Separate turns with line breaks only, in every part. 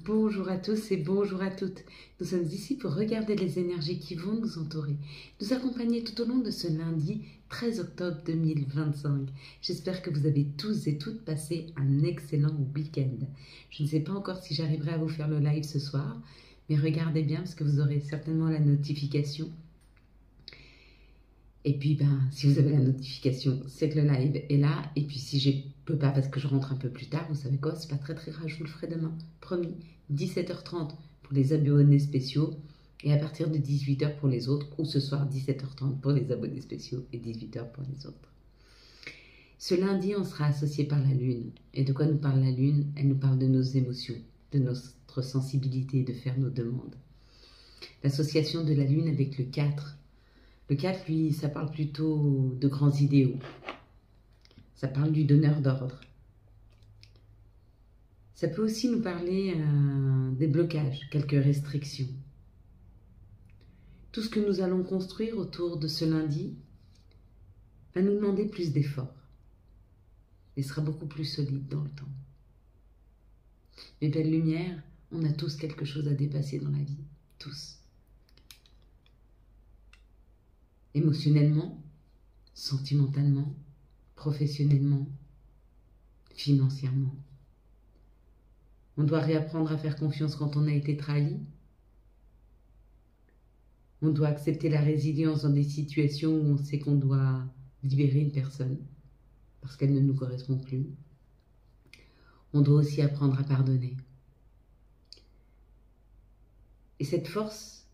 Bonjour à tous et bonjour à toutes. Nous sommes ici pour regarder les énergies qui vont nous entourer, nous accompagner tout au long de ce lundi 13 octobre 2025. J'espère que vous avez tous et toutes passé un excellent week-end. Je ne sais pas encore si j'arriverai à vous faire le live ce soir, mais regardez bien parce que vous aurez certainement la notification. Et puis, si vous avez la notification, c'est que le live est là. Et puis, si je peux pas parce que je rentre un peu plus tard, vous savez quoi, c'est pas très grave, je vous le ferai demain. Promis, 17h30 pour les abonnés spéciaux et à partir de 18h pour les autres, ou ce soir 17h30 pour les abonnés spéciaux et 18h pour les autres. Ce lundi, on sera associé par la Lune. Et de quoi nous parle la Lune? Elle nous parle de nos émotions, de notre sensibilité, de faire nos demandes. L'association de la Lune avec le 4. Le 4, lui, ça parle plutôt de grands idéaux. Ça parle du donneur d'ordre. Ça peut aussi nous parler des blocages, quelques restrictions. Tout ce que nous allons construire autour de ce lundi va nous demander plus d'efforts et sera beaucoup plus solide dans le temps. Mes belles lumières, on a tous quelque chose à dépasser dans la vie, tous. Émotionnellement, sentimentalement, professionnellement, financièrement. On doit réapprendre à faire confiance quand on a été trahi. On doit accepter la résilience dans des situations où on sait qu'on doit libérer une personne parce qu'elle ne nous correspond plus. On doit aussi apprendre à pardonner. Et cette force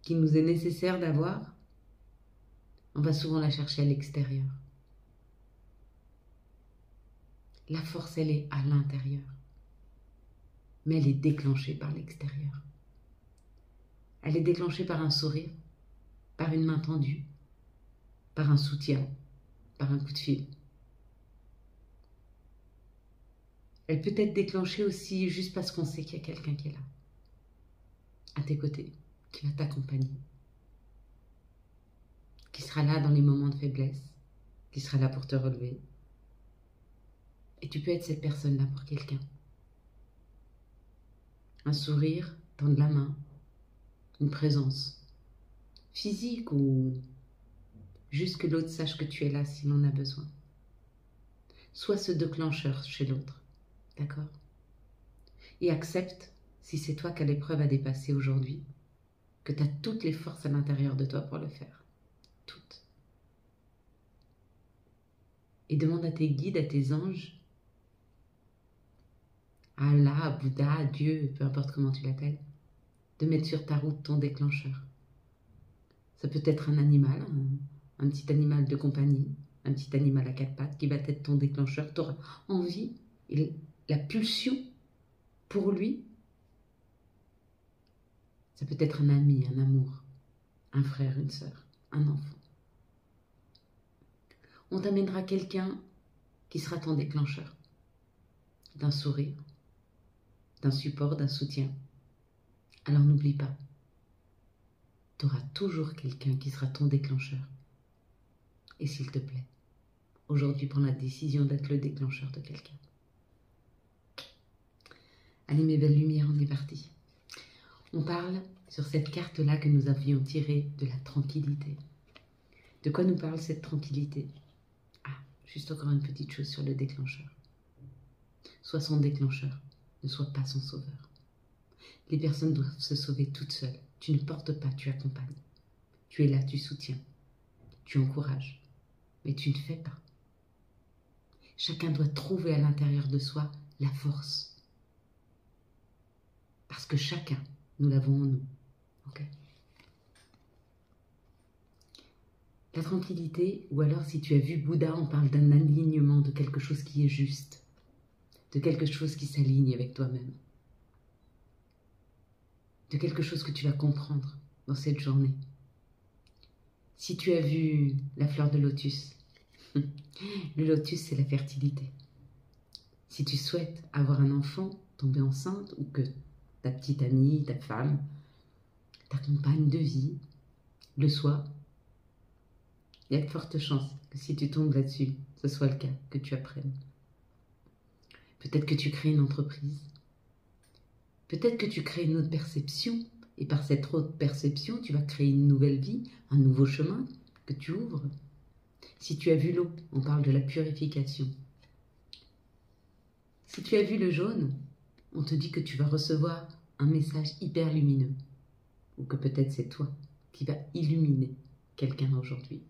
qui nous est nécessaire d'avoir, on va souvent la chercher à l'extérieur. La force, elle est à l'intérieur, mais elle est déclenchée par l'extérieur. Elle est déclenchée par un sourire, par une main tendue, par un soutien, par un coup de fil. Elle peut être déclenchée aussi juste parce qu'on sait qu'il y a quelqu'un qui est là, à tes côtés, qui va t'accompagner, qui sera là dans les moments de faiblesse, qui sera là pour te relever. Et tu peux être cette personne-là pour quelqu'un. Un sourire, tendre la main, une présence physique ou juste que l'autre sache que tu es là s'il en a besoin. Sois ce déclencheur chez l'autre, d'accord? Et accepte, si c'est toi qui as l'épreuve à dépasser aujourd'hui, que tu as toutes les forces à l'intérieur de toi pour le faire. Toutes. Et demande à tes guides, à tes anges, à Allah, à Bouddha, à Dieu, peu importe comment tu l'appelles, de mettre sur ta route ton déclencheur. Ça peut être un animal, un petit animal de compagnie, un petit animal à quatre pattes qui va être ton déclencheur. Tu auras envie, et la pulsion pour lui. Ça peut être un ami, un amour, un frère, une sœur, un enfant. On t'amènera quelqu'un qui sera ton déclencheur, d'un sourire, d'un support, d'un soutien. Alors n'oublie pas, tu auras toujours quelqu'un qui sera ton déclencheur. Et s'il te plaît, aujourd'hui prends la décision d'être le déclencheur de quelqu'un. Allez mes belles lumières, on est parti. On parle sur cette carte-là que nous avions tirée de la tranquillité. De quoi nous parle cette tranquillité? Ah, juste encore une petite chose sur le déclencheur. Sois son déclencheur, ne sois pas son sauveur. Les personnes doivent se sauver toutes seules. Tu ne portes pas, tu accompagnes. Tu es là, tu soutiens, tu encourages, mais tu ne fais pas. Chacun doit trouver à l'intérieur de soi la force. Parce que chacun, nous l'avons en nous. Okay? La tranquillité, ou alors si tu as vu Bouddha, on parle d'un alignement, de quelque chose qui est juste, de quelque chose qui s'aligne avec toi-même, de quelque chose que tu vas comprendre dans cette journée. Si tu as vu la fleur de lotus, le lotus c'est la fertilité. Si tu souhaites avoir un enfant, tomber enceinte, ou que ta petite amie, ta femme, ta compagne de vie le soit, il y a de fortes chances que si tu tombes là-dessus, ce soit le cas, que tu apprennes. Peut-être que tu crées une entreprise. Peut-être que tu crées une autre perception, et par cette autre perception, tu vas créer une nouvelle vie, un nouveau chemin que tu ouvres. Si tu as vu l'eau, on parle de la purification. Si tu as vu le jaune, on te dit que tu vas recevoir un message hyper lumineux. Ou que peut-être c'est toi qui vas illuminer quelqu'un aujourd'hui.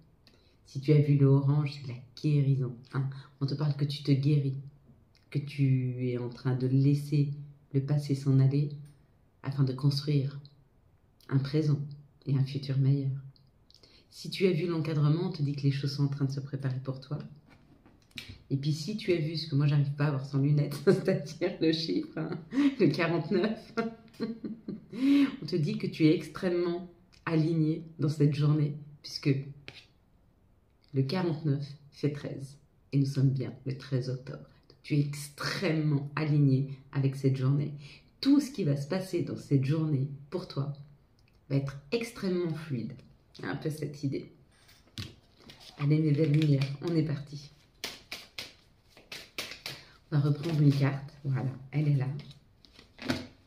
Si tu as vu le orange, c'est la guérison. Hein, on te parle que tu te guéris, que tu es en train de laisser le passé s'en aller afin de construire un présent et un futur meilleur. Si tu as vu l'encadrement, on te dit que les choses sont en train de se préparer pour toi. Et puis si tu as vu ce que moi j'arrive pas à voir sans lunettes, c'est-à-dire le chiffre, hein, le 49, on te dit que tu es extrêmement aligné dans cette journée, puisque le 49 fait 13, et nous sommes bien le 13 octobre. Donc, tu es extrêmement aligné avec cette journée. Tout ce qui va se passer dans cette journée, pour toi, va être extrêmement fluide. Un peu cette idée. Allez mes belles lumières, on est parti. On va reprendre une carte, voilà, elle est là.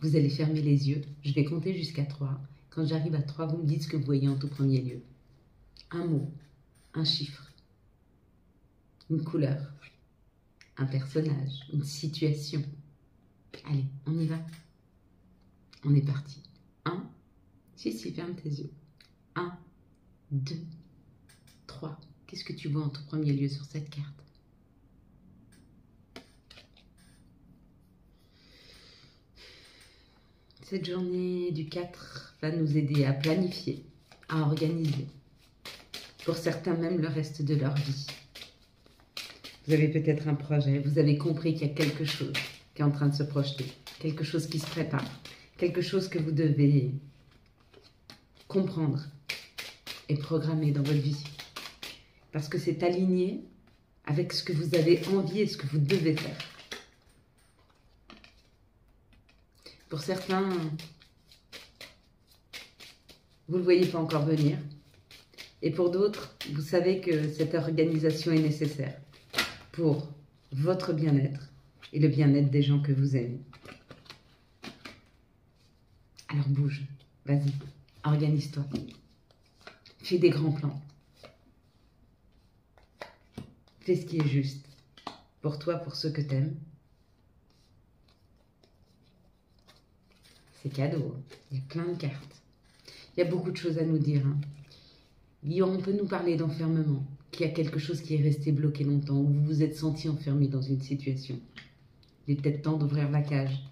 Vous allez fermer les yeux, je vais compter jusqu'à 3. Quand j'arrive à 3, vous me dites ce que vous voyez en tout premier lieu. Un mot, un chiffre, une couleur, un personnage, une situation. Allez, on y va. On est parti. 1, si, ferme tes yeux. 1, 2, 3. Qu'est-ce que tu vois en tout premier lieu sur cette carte? Cette journée du 4 va nous aider à planifier, à organiser. Pour certains, même le reste de leur vie. Vous avez peut-être un projet, vous avez compris qu'il y a quelque chose qui est en train de se projeter, quelque chose qui se prépare, quelque chose que vous devez comprendre et programmer dans votre vie. Parce que c'est aligné avec ce que vous avez envie et ce que vous devez faire. Pour certains, vous ne le voyez pas encore venir. Et pour d'autres, vous savez que cette organisation est nécessaire pour votre bien-être et le bien-être des gens que vous aimez. Alors bouge, vas-y, organise-toi. Fais des grands plans. Fais ce qui est juste pour toi, pour ceux que tu aimes. C'est cadeau, hein. Il y a plein de cartes. Il y a beaucoup de choses à nous dire. Hein. On peut nous parler d'enfermement, qu'il y a quelque chose qui est resté bloqué longtemps, ou vous vous êtes senti enfermé dans une situation. Il est peut-être temps d'ouvrir la cage.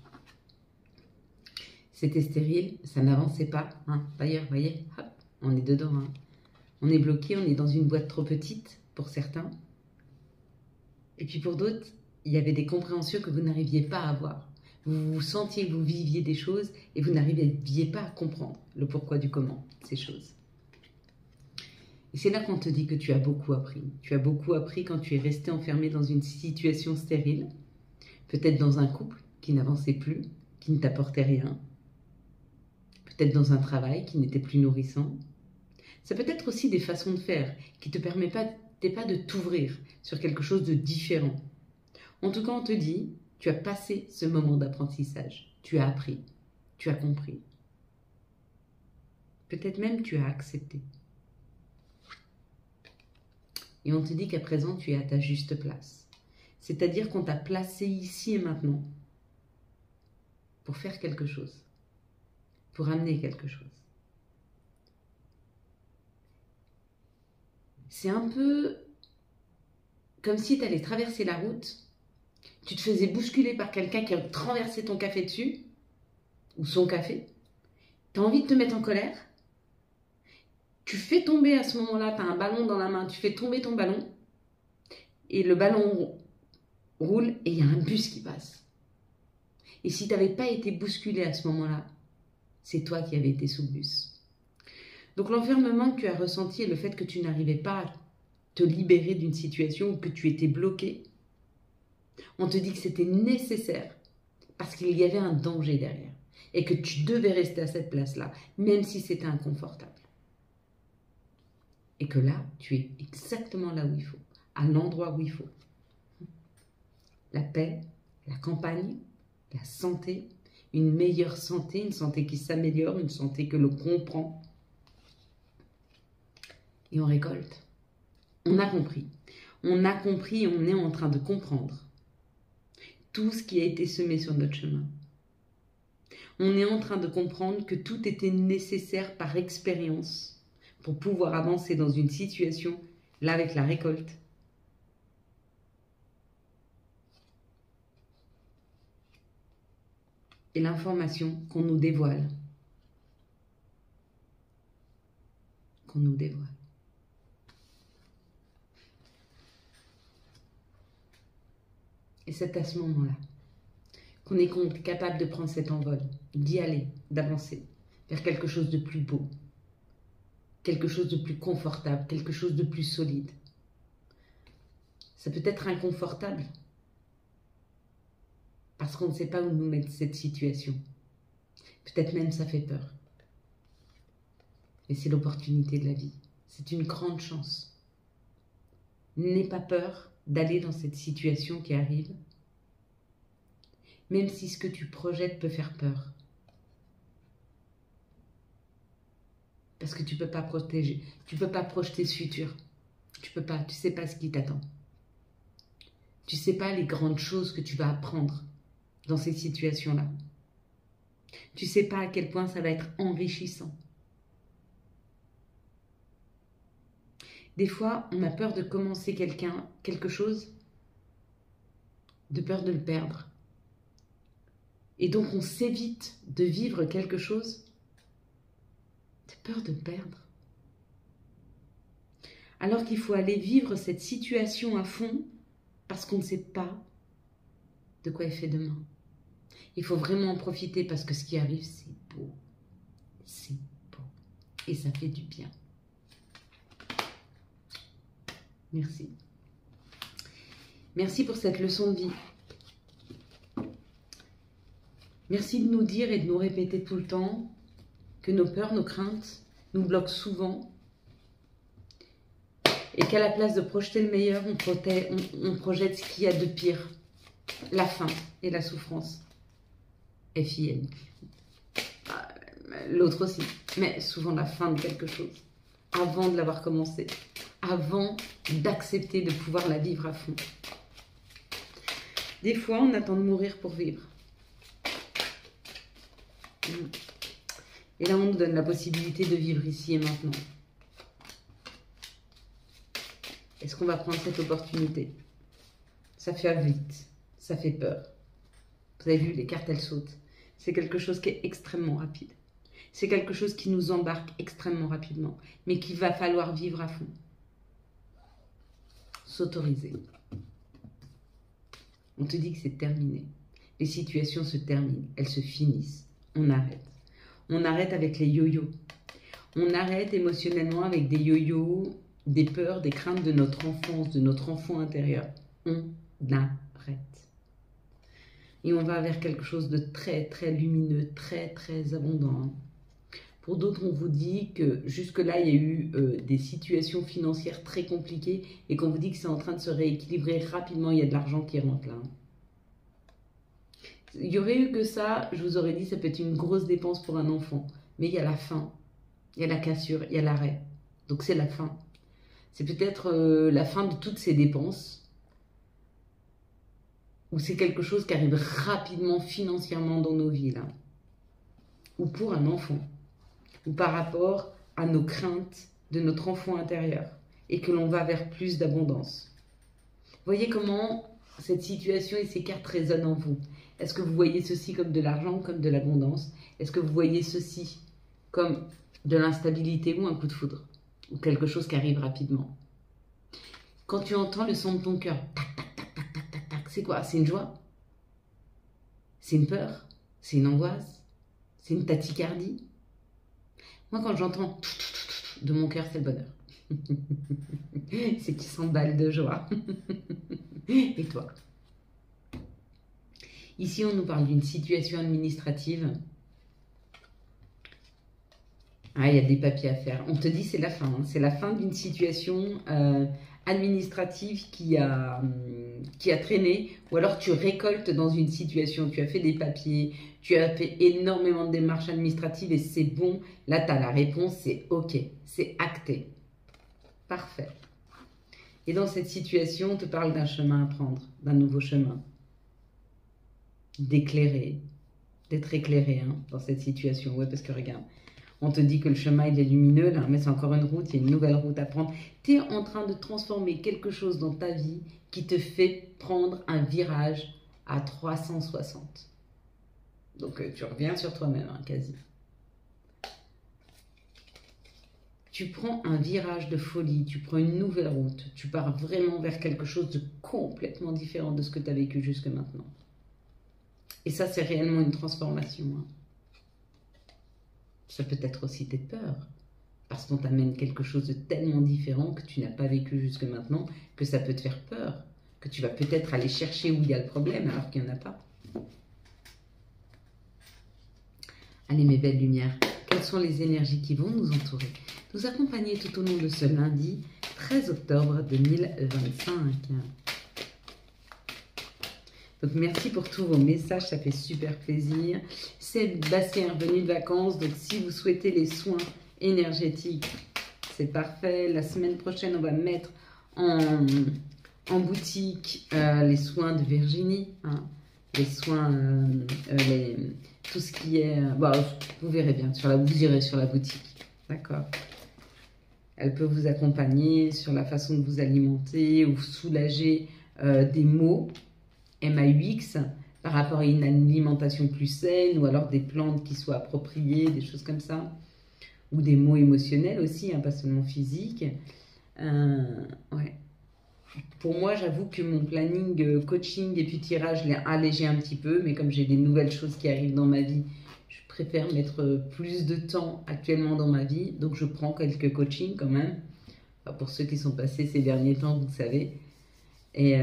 C'était stérile, ça n'avançait pas. Hein. D'ailleurs, vous voyez, hop, on est dedans. Hein. On est bloqué, on est dans une boîte trop petite, pour certains. Et puis pour d'autres, il y avait des compréhensions que vous n'arriviez pas à avoir. Vous vous sentiez que vous viviez des choses et vous n'arriviez pas à comprendre le pourquoi du comment de ces choses. Et c'est là qu'on te dit que tu as beaucoup appris. Tu as beaucoup appris quand tu es resté enfermé dans une situation stérile, peut-être dans un couple qui n'avançait plus, qui ne t'apportait rien, peut-être dans un travail qui n'était plus nourrissant. Ça peut être aussi des façons de faire qui ne te permettent pas de t'ouvrir sur quelque chose de différent. En tout cas, on te dit, tu as passé ce moment d'apprentissage, tu as appris, tu as compris. Peut-être même tu as accepté. Et on te dit qu'à présent, tu es à ta juste place. C'est-à-dire qu'on t'a placé ici et maintenant pour faire quelque chose, pour amener quelque chose. C'est un peu comme si tu allais traverser la route, tu te faisais bousculer par quelqu'un qui a renversé ton café dessus, ou son café, tu as envie de te mettre en colère, tu fais tomber à ce moment-là, tu as un ballon dans la main, tu fais tomber ton ballon, et le ballon roule et il y a un bus qui passe. Et si tu n'avais pas été bousculé à ce moment-là, c'est toi qui avais été sous le bus. Donc l'enfermement que tu as ressenti et le fait que tu n'arrivais pas à te libérer d'une situation ou que tu étais bloqué, on te dit que c'était nécessaire parce qu'il y avait un danger derrière et que tu devais rester à cette place-là, même si c'était inconfortable. Et que là, tu es exactement là où il faut, à l'endroit où il faut. La paix, la campagne, la santé, une meilleure santé, une santé qui s'améliore, une santé que l'on comprend. Et on récolte. On a compris. On a compris et on est en train de comprendre tout ce qui a été semé sur notre chemin. On est en train de comprendre que tout était nécessaire par expérience pour pouvoir avancer dans une situation, là avec la récolte. Et l'information qu'on nous dévoile. Qu'on nous dévoile. Et c'est à ce moment-là qu'on est capable de prendre cet envol, d'y aller, d'avancer vers quelque chose de plus beau, quelque chose de plus confortable, quelque chose de plus solide. Ça peut être inconfortable, parce qu'on ne sait pas où nous mettre cette situation. Peut-être même ça fait peur. Mais c'est l'opportunité de la vie. C'est une grande chance. N'aie pas peur d'aller dans cette situation qui arrive, même si ce que tu projettes peut faire peur. Parce que tu ne peux pas protéger, tu peux pas projeter ce futur. Tu ne sais pas ce qui t'attend. Tu ne sais pas les grandes choses que tu vas apprendre dans ces situations-là. Tu ne sais pas à quel point ça va être enrichissant. Des fois, on a peur de commencer quelque chose, de peur de le perdre. Et donc, on s'évite de vivre quelque chose de peur de le perdre. Alors qu'il faut aller vivre cette situation à fond parce qu'on ne sait pas de quoi est fait demain. Il faut vraiment en profiter parce que ce qui arrive, c'est beau. C'est beau. Et ça fait du bien. Merci. Merci pour cette leçon de vie. Merci de nous dire et de nous répéter tout le temps que nos peurs, nos craintes nous bloquent souvent et qu'à la place de projeter le meilleur, on projette ce qu'il y a de pire, la faim et la souffrance. FIN. L'autre aussi, mais souvent la fin de quelque chose, avant de l'avoir commencé, avant d'accepter de pouvoir la vivre à fond. Des fois, on attend de mourir pour vivre. Et là, on nous donne la possibilité de vivre ici et maintenant. Est-ce qu'on va prendre cette opportunité? Ça fait vite, ça fait peur. Vous avez vu, les cartes, elles sautent. C'est quelque chose qui est extrêmement rapide. C'est quelque chose qui nous embarque extrêmement rapidement, mais qu'il va falloir vivre à fond. S'autoriser. On te dit que c'est terminé. Les situations se terminent, elles se finissent. On arrête. On arrête avec les yo-yo. On arrête émotionnellement avec des yo-yo, des peurs, des craintes de notre enfance, de notre enfant intérieur. On arrête. Et on va vers quelque chose de très, très lumineux, très, très abondant. Pour d'autres, on vous dit que jusque-là, il y a eu des situations financières très compliquées et qu'on vous dit que c'est en train de se rééquilibrer rapidement. Il y a de l'argent qui rentre là. Il y aurait eu que ça, je vous aurais dit, ça peut être une grosse dépense pour un enfant. Mais il y a la fin, il y a la cassure, il y a l'arrêt. Donc c'est la fin. C'est peut-être la fin de toutes ces dépenses. Ou c'est quelque chose qui arrive rapidement financièrement dans nos vies, là. Ou pour un enfant. Ou par rapport à nos craintes de notre enfant intérieur. Et que l'on va vers plus d'abondance. Voyez comment cette situation et ces cartes résonnent en vous. Est-ce que vous voyez ceci comme de l'argent, comme de l'abondance? Est-ce que vous voyez ceci comme de l'instabilité ou un coup de foudre? Ou quelque chose qui arrive rapidement? Quand tu entends le son de ton cœur, tac, tac, tac, tac, tac, tac, tac, c'est quoi? C'est une joie? C'est une peur? C'est une angoisse? C'est une tachycardie? Moi, quand j'entends de mon cœur, c'est le bonheur. C'est qu'il s'emballe de joie. Et toi? Ici, on nous parle d'une situation administrative. Ah, il y a des papiers à faire. On te dit c'est la fin. Hein. C'est la fin d'une situation administrative qui a qui a traîné, ou alors tu récoltes dans une situation, tu as fait des papiers, tu as fait énormément de démarches administratives et c'est bon, là tu as la réponse, c'est ok, c'est acté. Parfait. Et dans cette situation, on te parle d'un chemin à prendre, d'un nouveau chemin, d'éclairer, d'être éclairé hein, dans cette situation. Ouais, parce que regarde, on te dit que le chemin il est lumineux, là, mais c'est encore une route, il y a une nouvelle route à prendre. Tu es en train de transformer quelque chose dans ta vie qui te fait prendre un virage à 360. Donc tu reviens sur toi-même, hein, quasi. Tu prends un virage de folie, tu prends une nouvelle route, tu pars vraiment vers quelque chose de complètement différent de ce que tu as vécu jusque maintenant. Et ça, c'est réellement une transformation. Hein. Ça peut être aussi tes peurs, parce qu'on t'amène quelque chose de tellement différent que tu n'as pas vécu jusque maintenant, que ça peut te faire peur, que tu vas peut-être aller chercher où il y a le problème alors qu'il n'y en a pas. Allez mes belles lumières, quelles sont les énergies qui vont nous entourer, nous accompagner tout au long de ce lundi 13 octobre 2025. Donc merci pour tous vos messages, ça fait super plaisir. Sébastien est revenu de vacances, donc si vous souhaitez les soins énergétiques, c'est parfait. La semaine prochaine, on va mettre en boutique les soins de Virginie, hein, les soins, tout ce qui est... bon, vous verrez bien, vous irez sur la boutique, d'accord. Elle peut vous accompagner sur la façon de vous alimenter ou soulager des maux, MAUX, par rapport à une alimentation plus saine ou alors des plantes qui soient appropriées, des choses comme ça. Ou des maux émotionnels aussi, hein, pas seulement physiques. Ouais. Pour moi, j'avoue que mon planning coaching et puis tirage, je l'ai allégé un petit peu, mais comme j'ai des nouvelles choses qui arrivent dans ma vie, je préfère mettre plus de temps actuellement dans ma vie, donc je prends quelques coachings quand même. Enfin, pour ceux qui sont passés ces derniers temps, vous le savez. Et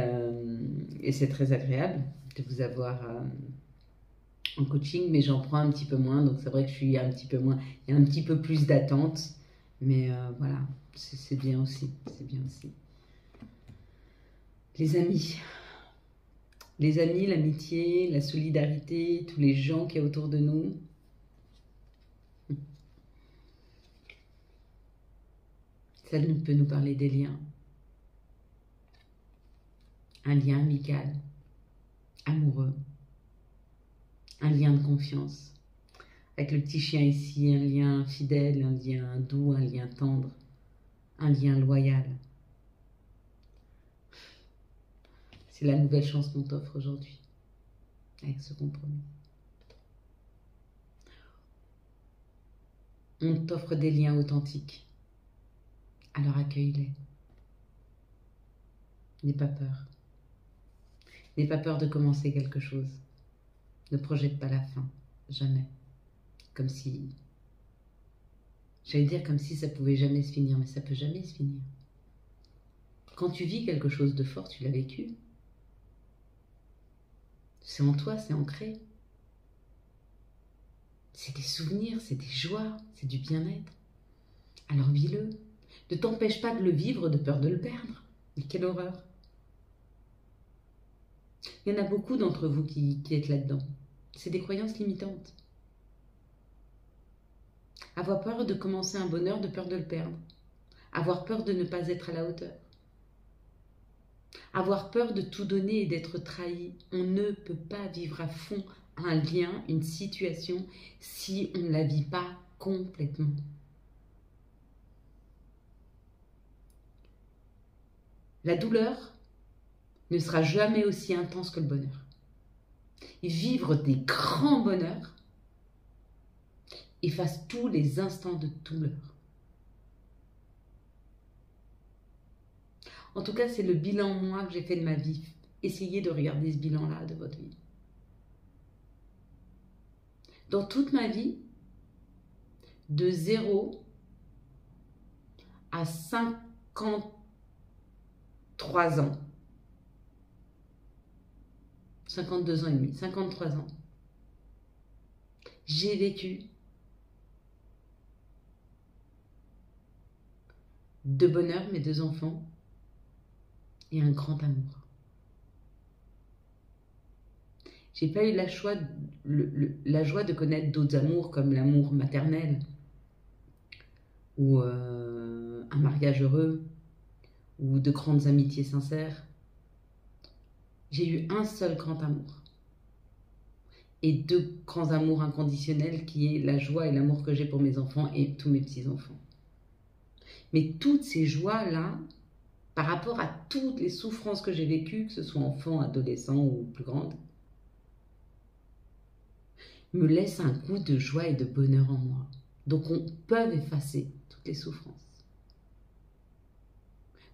c'est très agréable de vous avoir en coaching, mais j'en prends un petit peu moins, donc c'est vrai que je suis un petit peu moins, il y a un petit peu plus d'attente, mais voilà, c'est bien aussi, c'est bien aussi. Les amis, l'amitié, la solidarité, tous les gens qui y a autour de nous. Ça peut nous parler des liens. Un lien amical, amoureux, un lien de confiance. Avec le petit chien ici, un lien fidèle, un lien doux, un lien tendre, un lien loyal. C'est la nouvelle chance qu'on t'offre aujourd'hui, avec ce compromis. On t'offre des liens authentiques. Alors accueille-les. N'aie pas peur. N'aie pas peur de commencer quelque chose. Ne projette pas la fin, jamais. Comme si... J'allais dire comme si ça pouvait jamais se finir, mais ça peut jamais se finir. Quand tu vis quelque chose de fort, tu l'as vécu. C'est en toi, c'est ancré. C'est des souvenirs, c'est des joies, c'est du bien-être. Alors vis-le. Ne t'empêche pas de le vivre de peur de le perdre. Mais quelle horreur. Il y en a beaucoup d'entre vous qui êtes là-dedans. C'est des croyances limitantes. Avoir peur de commencer un bonheur de peur de le perdre. Avoir peur de ne pas être à la hauteur. Avoir peur de tout donner et d'être trahi. On ne peut pas vivre à fond un lien, une situation, si on ne la vit pas complètement. La douleur ne sera jamais aussi intense que le bonheur. Et vivre des grands bonheurs efface tous les instants de douleur. En tout cas, c'est le bilan, moi, que j'ai fait de ma vie. Essayez de regarder ce bilan-là de votre vie. Dans toute ma vie, de 0 à 53 ans, 52 ans et demi, 53 ans, j'ai vécu de bonheur, mes 2 enfants, et un grand amour. J'ai pas eu la joie, la joie de connaître d'autres amours comme l'amour maternel ou un mariage heureux ou de grandes amitiés sincères. J'ai eu un seul grand amour et 2 grands amours inconditionnels qui est la joie et l'amour que j'ai pour mes enfants et tous mes petits-enfants. Mais toutes ces joies-là, par rapport à toutes les souffrances que j'ai vécues, que ce soit enfant, adolescent ou plus grande, me laissent un goût de joie et de bonheur en moi. Donc on peut effacer toutes les souffrances.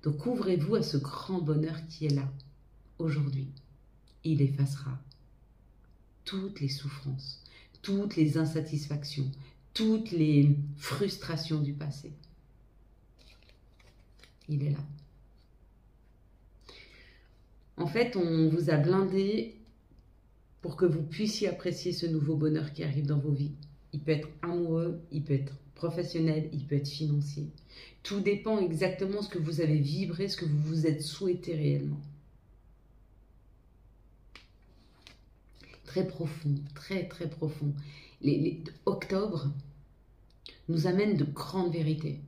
Donc ouvrez-vous à ce grand bonheur qui est là, aujourd'hui. Il effacera toutes les souffrances, toutes les insatisfactions, toutes les frustrations du passé. Il est là. En fait, on vous a blindé pour que vous puissiez apprécier ce nouveau bonheur qui arrive dans vos vies. Il peut être amoureux, il peut être professionnel, il peut être financier. Tout dépend exactement de ce que vous avez vibré, ce que vous vous êtes souhaité réellement. Très profond, très très profond. Octobre nous amène de grandes vérités.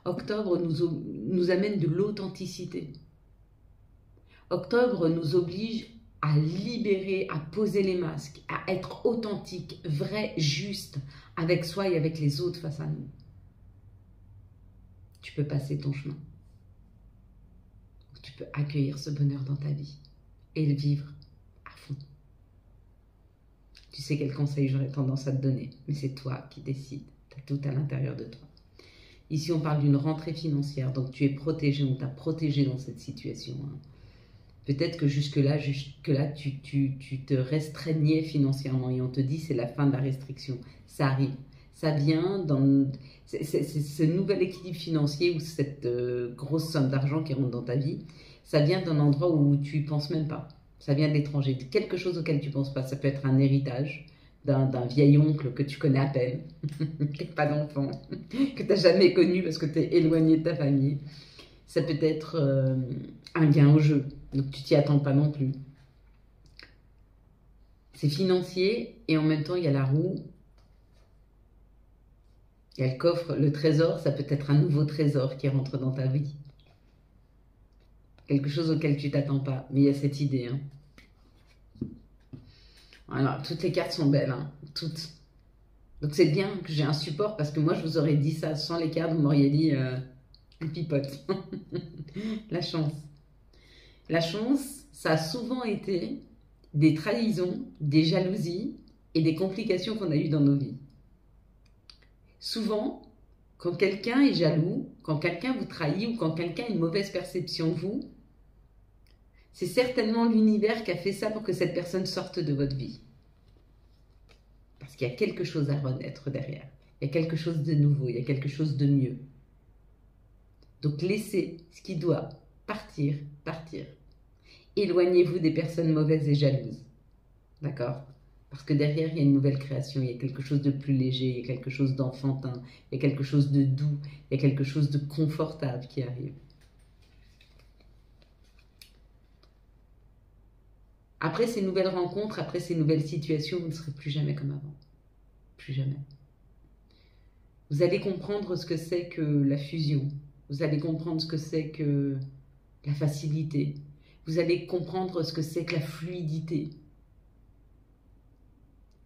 Octobre nous amène de l'authenticité. Octobre nous oblige à libérer, à poser les masques, à être authentique, vrai, juste, avec soi et avec les autres face à nous. Tu peux passer ton chemin. Tu peux accueillir ce bonheur dans ta vie et le vivre à fond. Tu sais quel conseil j'aurais tendance à te donner, mais c'est toi qui décides. Tu as tout à l'intérieur de toi. Ici, on parle d'une rentrée financière, donc tu es protégé, on t'a protégé dans cette situation. Peut-être que jusque-là, tu te restreignais financièrement et on te dit c'est la fin de la restriction. Ça arrive. Ça vient dans ce nouvel équilibre financier ou cette grosse somme d'argent qui rentre dans ta vie. Ça vient d'un endroit où tu ne penses même pas. Ça vient de l'étranger, de quelque chose auquel tu ne penses pas. Ça peut être un héritage d'un vieil oncle que tu connais à peine, qui n'a pas d'enfant, que tu n'as jamais connu parce que tu es éloigné de ta famille. Ça peut être un gain au jeu, donc tu t'y attends pas non plus. C'est financier et en même temps il y a la roue, il y a le coffre, le trésor, ça peut être un nouveau trésor qui rentre dans ta vie. Quelque chose auquel tu t'attends pas, mais il y a cette idée. Alors, toutes les cartes sont belles, toutes. Donc c'est bien que j'ai un support parce que moi je vous aurais dit ça sans les cartes, vous m'auriez dit elle pipote. La chance. La chance, ça a souvent été des trahisons, des jalousies et des complications qu'on a eues dans nos vies. Souvent, quand quelqu'un est jaloux, quand quelqu'un vous trahit ou quand quelqu'un a une mauvaise perception de vous, c'est certainement l'univers qui a fait ça pour que cette personne sorte de votre vie. Parce qu'il y a quelque chose à renaître derrière. Il y a quelque chose de nouveau, il y a quelque chose de mieux. Donc laissez ce qui doit partir, partir. Éloignez-vous des personnes mauvaises et jalouses. D'accord ? Parce que derrière, il y a une nouvelle création, il y a quelque chose de plus léger, il y a quelque chose d'enfantin, il y a quelque chose de doux, il y a quelque chose de confortable qui arrive. Après ces nouvelles rencontres, après ces nouvelles situations, vous ne serez plus jamais comme avant. Plus jamais. Vous allez comprendre ce que c'est que la fusion. Vous allez comprendre ce que c'est que la facilité. Vous allez comprendre ce que c'est que la fluidité.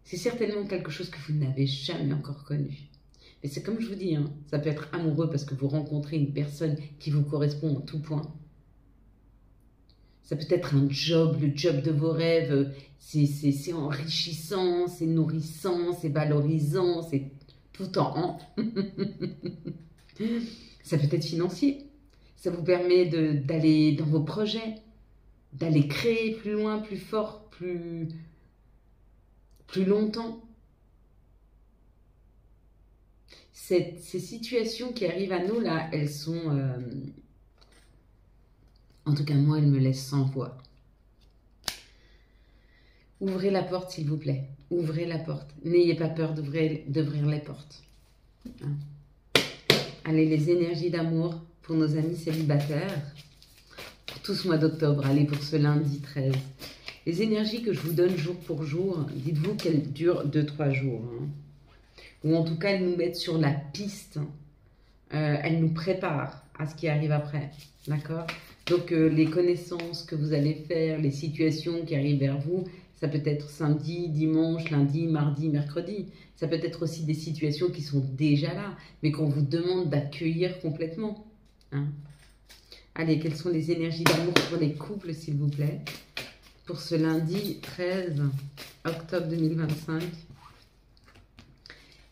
C'est certainement quelque chose que vous n'avez jamais encore connu. Mais c'est comme je vous dis, ça peut être amoureux parce que vous rencontrez une personne qui vous correspond en tout point. Ça peut être un job, le job de vos rêves. C'est enrichissant, c'est nourrissant, c'est valorisant, c'est tout en Ça peut être financier. Ça vous permet d'aller dans vos projets, d'aller créer plus loin, plus fort, plus longtemps. Ces situations qui arrivent à nous, là, elles sont... En tout cas, moi, elles me laissent sans voix. Ouvrez la porte, s'il vous plaît. Ouvrez la porte. N'ayez pas peur d'ouvrir les portes. Allez, les énergies d'amour pour nos amis célibataires. Pour tout ce mois d'octobre. Allez, pour ce lundi 13. Les énergies que je vous donne jour pour jour, dites-vous qu'elles durent 2-3 jours. Hein. Ou en tout cas, elles nous mettent sur la piste. Elles nous préparent à ce qui arrive après. D'accord? Donc, les connaissances que vous allez faire, les situations qui arrivent vers vous, ça peut être samedi, dimanche, lundi, mardi, mercredi. Ça peut être aussi des situations qui sont déjà là, mais qu'on vous demande d'accueillir complètement. Hein? Allez, quelles sont les énergies d'amour pour les couples, s'il vous plaît? Pour ce lundi 13 octobre 2025.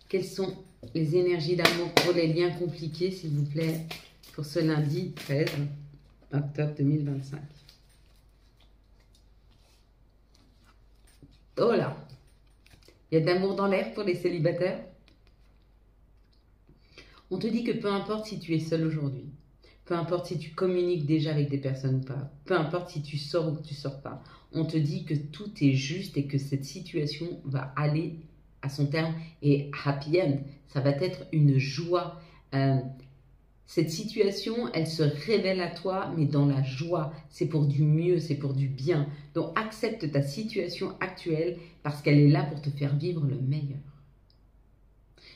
Quelles sont les énergies d'amour pour les liens compliqués, s'il vous plaît, pour ce lundi 13 octobre 2025? Oh là! Il y a de l'amour dans l'air pour les célibataires. On te dit que peu importe si tu es seul aujourd'hui, peu importe si tu communiques déjà avec des personnes ou pas, peu importe si tu sors ou que tu sors pas, on te dit que tout est juste et que cette situation va aller à son terme et happy end. Ça va être une joie. Cette situation, elle se révèle à toi, mais dans la joie. C'est pour du mieux, c'est pour du bien. Donc, accepte ta situation actuelle parce qu'elle est là pour te faire vivre le meilleur.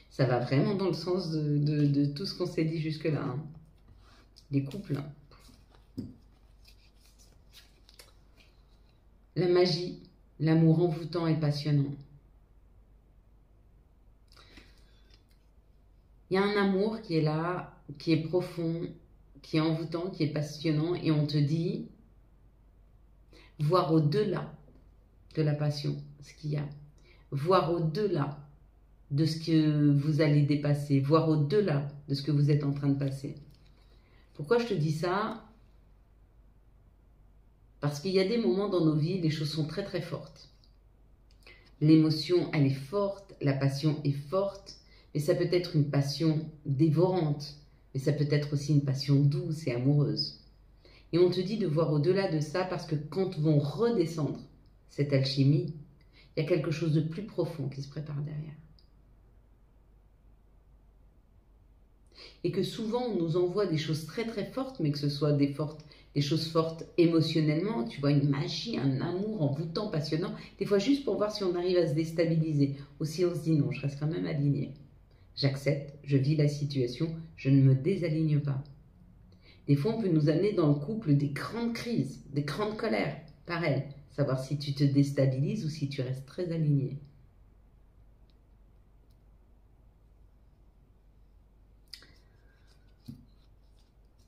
Ça va vraiment dans le sens de tout ce qu'on s'est dit jusque-là. Hein. Les couples. La magie, l'amour envoûtant et passionnant. Il y a un amour qui est là, qui est profond, qui est envoûtant, qui est passionnant, et on te dit, voir au-delà de la passion, ce qu'il y a, voir au-delà de ce que vous allez dépasser, voir au-delà de ce que vous êtes en train de passer. Pourquoi je te dis ça? Parce qu'il y a des moments dans nos vies, les choses sont très très fortes. L'émotion, elle est forte, la passion est forte, mais ça peut être une passion dévorante, mais ça peut être aussi une passion douce et amoureuse. Et on te dit de voir au-delà de ça parce que quand vont redescendre cette alchimie, il y a quelque chose de plus profond qui se prépare derrière. Et que souvent on nous envoie des choses très très fortes, mais que ce soit des choses fortes émotionnellement, tu vois, une magie, un amour envoûtant, passionnant, des fois juste pour voir si on arrive à se déstabiliser. Aussi on se dit non, je reste quand même aligné. J'accepte, je vis la situation, je ne me désaligne pas. Des fois, on peut nous amener dans le couple des grandes crises, des grandes colères. Pareil, savoir si tu te déstabilises ou si tu restes très aligné.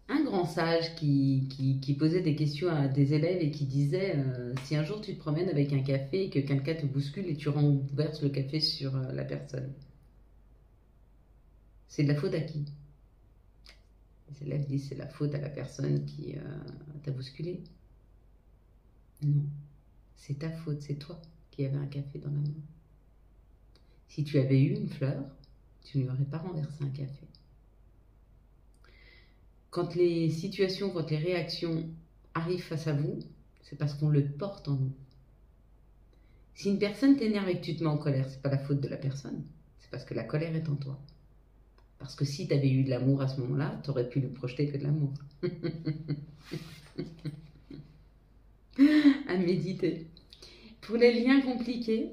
Un grand sage qui posait des questions à des élèves et qui disait si un jour tu te promènes avec un café et que quelqu'un te bouscule et tu renverses le café sur la personne, c'est de la faute à qui? Les élèves disent c'est la faute à la personne qui t'a bousculé. Non, c'est ta faute, c'est toi qui avais un café dans la main. Si tu avais eu une fleur, tu ne lui aurais pas renversé un café. Quand les situations, quand les réactions arrivent face à vous, c'est parce qu'on le porte en nous. Si une personne t'énerve et que tu te mets en colère, c'est pas la faute de la personne, c'est parce que la colère est en toi. Parce que si tu avais eu de l'amour à ce moment-là, tu aurais pu lui projeter que de l'amour. À méditer. Pour les liens compliqués,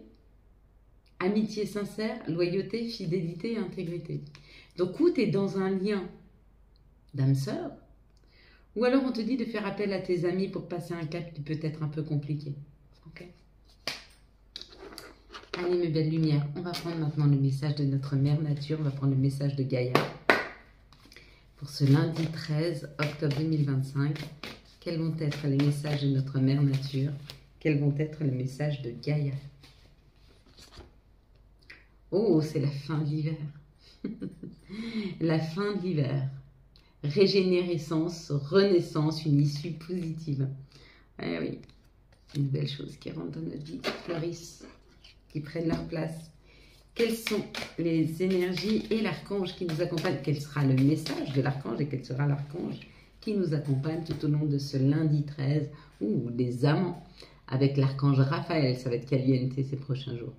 amitié sincère, loyauté, fidélité et intégrité. Donc, où tu es dans un lien d'âme sœur, ou alors on te dit de faire appel à tes amis pour passer un cap qui peut être un peu compliqué. Ok? Allez mes belles lumières, on va prendre maintenant le message de notre mère nature, on va prendre le message de Gaïa. Pour ce lundi 13 octobre 2025, quels vont être les messages de notre mère nature? Quels vont être les messages de Gaïa? Oh, c'est la fin de l'hiver. La fin de l'hiver. Régénérescence, renaissance, une issue positive. Eh oui, une belle chose qui rentre dans notre vie, qui fleurissent, qui prennent leur place. Quelles sont les énergies et l'archange qui nous accompagne? Quel sera le message de l'archange et quel sera l'archange qui nous accompagne tout au long de ce lundi 13 ou les amants avec l'archange Raphaël? Ça va être caliente ces prochains jours.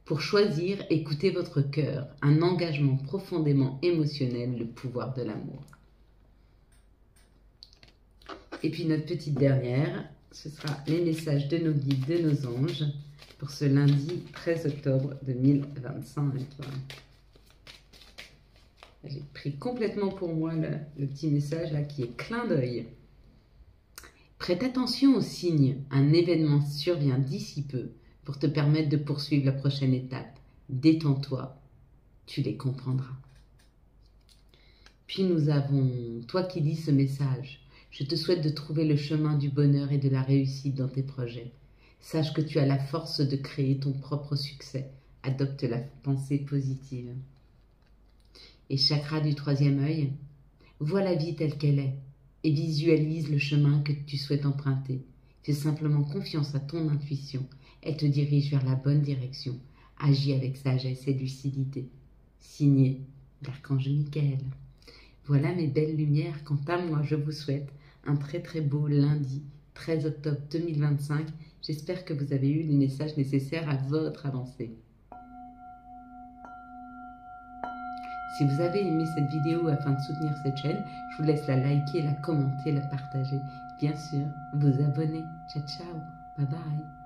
Pour choisir, écoutez votre cœur, un engagement profondément émotionnel, le pouvoir de l'amour. Et puis notre petite dernière, ce sera les messages de nos guides, de nos anges, pour ce lundi 13 octobre 2025. J'ai pris complètement pour moi le petit message là qui est clin d'œil. Prête attention aux signes, un événement survient d'ici peu pour te permettre de poursuivre la prochaine étape. Détends-toi, tu les comprendras. Puis nous avons, toi qui lis ce message, je te souhaite de trouver le chemin du bonheur et de la réussite dans tes projets. Sache que tu as la force de créer ton propre succès. Adopte la pensée positive. Et chakra du troisième œil, vois la vie telle qu'elle est et visualise le chemin que tu souhaites emprunter. Fais simplement confiance à ton intuition. Elle te dirige vers la bonne direction. Agis avec sagesse et lucidité. Signé l'Archange Michael. Voilà mes belles lumières. Quant à moi, je vous souhaite un très très beau lundi 13 octobre 2025. J'espère que vous avez eu les messages nécessaires à votre avancée. Si vous avez aimé cette vidéo afin de soutenir cette chaîne, je vous laisse la liker, la commenter, la partager. Bien sûr, vous abonner. Ciao, ciao. Bye bye.